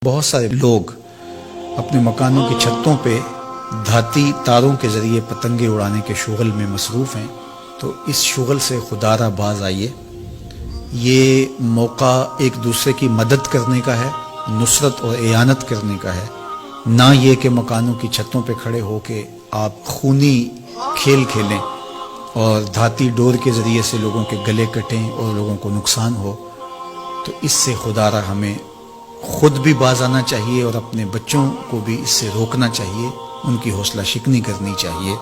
بہت سارے لوگ اپنے مکانوں کی چھتوں پہ دھاتی تاروں کے ذریعے پتنگیں اڑانے کے شغل میں مصروف ہیں، تو اس شغل سے خدا را باز آئیے۔ یہ موقع ایک دوسرے کی مدد کرنے کا ہے، نصرت اور اعانت کرنے کا ہے، نہ یہ کہ مکانوں کی چھتوں پہ کھڑے ہو کے آپ خونی کھیل کھیلیں اور دھاتی ڈور کے ذریعے سے لوگوں کے گلے کٹیں اور لوگوں کو نقصان ہو۔ تو اس سے خدا را ہمیں خود بھی باز آنا چاہیے اور اپنے بچوں کو بھی اس سے روکنا چاہیے، ان کی حوصلہ شکنی کرنی چاہیے۔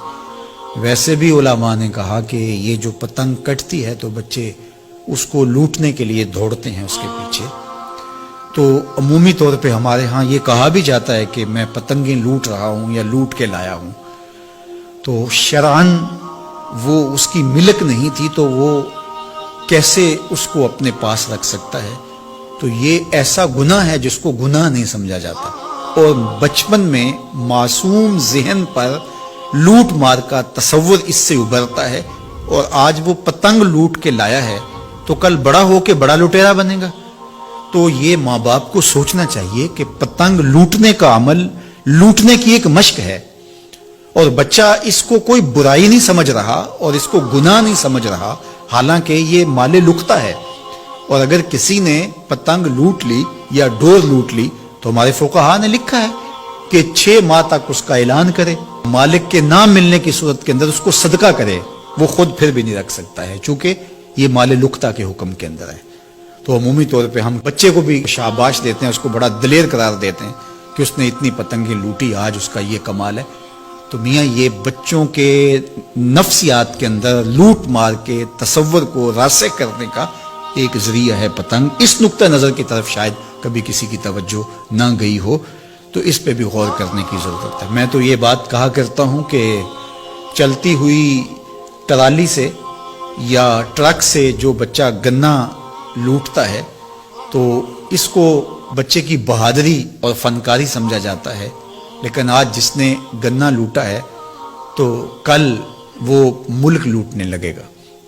ویسے بھی علماء نے کہا کہ یہ جو پتنگ کٹتی ہے تو بچے اس کو لوٹنے کے لیے دوڑتے ہیں اس کے پیچھے، تو عمومی طور پہ ہمارے ہاں یہ کہا بھی جاتا ہے کہ میں پتنگیں لوٹ رہا ہوں یا لوٹ کے لایا ہوں، تو شرعاً وہ اس کی ملک نہیں تھی تو وہ کیسے اس کو اپنے پاس رکھ سکتا ہے؟ تو یہ ایسا گناہ ہے جس کو گناہ نہیں سمجھا جاتا، اور بچپن میں معصوم ذہن پر لوٹ مار کا تصور اس سے ابھرتا ہے، اور آج وہ پتنگ لوٹ کے لایا ہے تو کل بڑا ہو کے بڑا لٹیرا بنے گا۔ تو یہ ماں باپ کو سوچنا چاہیے کہ پتنگ لوٹنے کا عمل لوٹنے کی ایک مشق ہے، اور بچہ اس کو کوئی برائی نہیں سمجھ رہا اور اس کو گناہ نہیں سمجھ رہا، حالانکہ یہ مال لکھتا ہے۔ اور اگر کسی نے پتنگ لوٹ لی یا ڈور لوٹ لی تو ہمارے فقہا نے لکھا ہے کہ 6 ماہ تک اس کا اعلان کرے، مالک کے نہ ملنے کی صورت کے اندر اس کو صدقہ کرے، وہ خود پھر بھی نہیں رکھ سکتا ہے چونکہ یہ مال لکھتا کے حکم کے اندر ہے۔ تو عمومی طور پہ ہم بچے کو بھی شاباش دیتے ہیں، اس کو بڑا دلیر قرار دیتے ہیں کہ اس نے اتنی پتنگیں لوٹی، آج اس کا یہ کمال ہے۔ تو میاں یہ بچوں کے نفسیات کے اندر لوٹ مار کے تصور کو راسخ کرنے کا ایک ذریعہ ہے پتنگ۔ اس نقطہ نظر کی طرف شاید کبھی کسی کی توجہ نہ گئی ہو، تو اس پہ بھی غور کرنے کی ضرورت ہے۔ میں تو یہ بات کہا کرتا ہوں کہ چلتی ہوئی ٹرالی سے یا ٹرک سے جو بچہ گنا لوٹتا ہے تو اس کو بچے کی بہادری اور فنکاری سمجھا جاتا ہے، لیکن آج جس نے گنا لوٹا ہے تو کل وہ ملک لوٹنے لگے گا،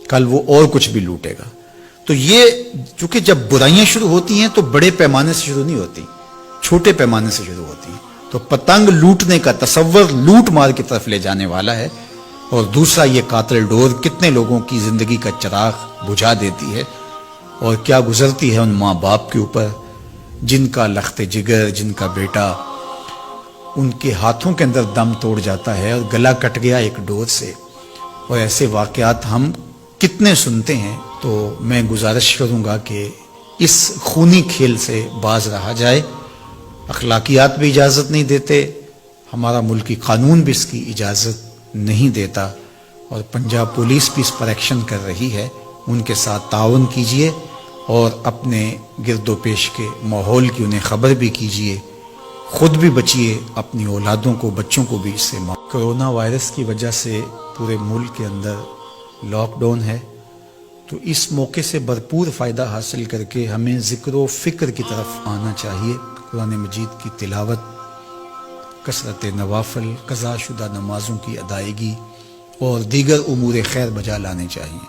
کل وہ اور کچھ بھی لوٹے گا۔ تو یہ چونکہ جب برائیاں شروع ہوتی ہیں تو بڑے پیمانے سے شروع نہیں ہوتی، چھوٹے پیمانے سے شروع ہوتی ہیں۔ تو پتنگ لوٹنے کا تصور لوٹ مار کی طرف لے جانے والا ہے، اور دوسرا یہ قاتل ڈور کتنے لوگوں کی زندگی کا چراغ بجھا دیتی ہے، اور کیا گزرتی ہے ان ماں باپ کے اوپر جن کا لخت جگر، جن کا بیٹا ان کے ہاتھوں کے اندر دم توڑ جاتا ہے اور گلا کٹ گیا ایک ڈور سے۔ اور ایسے واقعات ہم کتنے سنتے ہیں۔ تو میں گزارش کروں گا کہ اس خونی کھیل سے باز رہا جائے۔ اخلاقیات بھی اجازت نہیں دیتے، ہمارا ملکی قانون بھی اس کی اجازت نہیں دیتا، اور پنجاب پولیس بھی اس پر ایکشن کر رہی ہے۔ ان کے ساتھ تعاون کیجئے اور اپنے گرد و پیش کے ماحول کی انہیں خبر بھی کیجئے، خود بھی بچیے، اپنی اولادوں کو، بچوں کو بھی اس سے کرونا وائرس کی وجہ سے پورے ملک کے اندر لاک ڈاؤن ہے، تو اس موقع سے بھرپور فائدہ حاصل کر کے ہمیں ذکر و فکر کی طرف آنا چاہیے۔ قرآن مجید کی تلاوت، کثرت نوافل، قضا شدہ نمازوں کی ادائیگی اور دیگر امور خیر بجا لانے چاہیے۔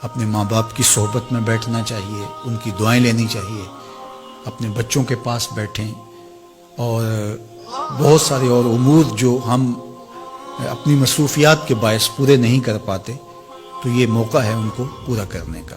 اپنے ماں باپ کی صحبت میں بیٹھنا چاہیے، ان کی دعائیں لینی چاہیے، اپنے بچوں کے پاس بیٹھیں، اور بہت سارے اور امور جو ہم اپنی مصروفیات کے باعث پورے نہیں کر پاتے، تو یہ موقع ہے ان کو پورا کرنے کا۔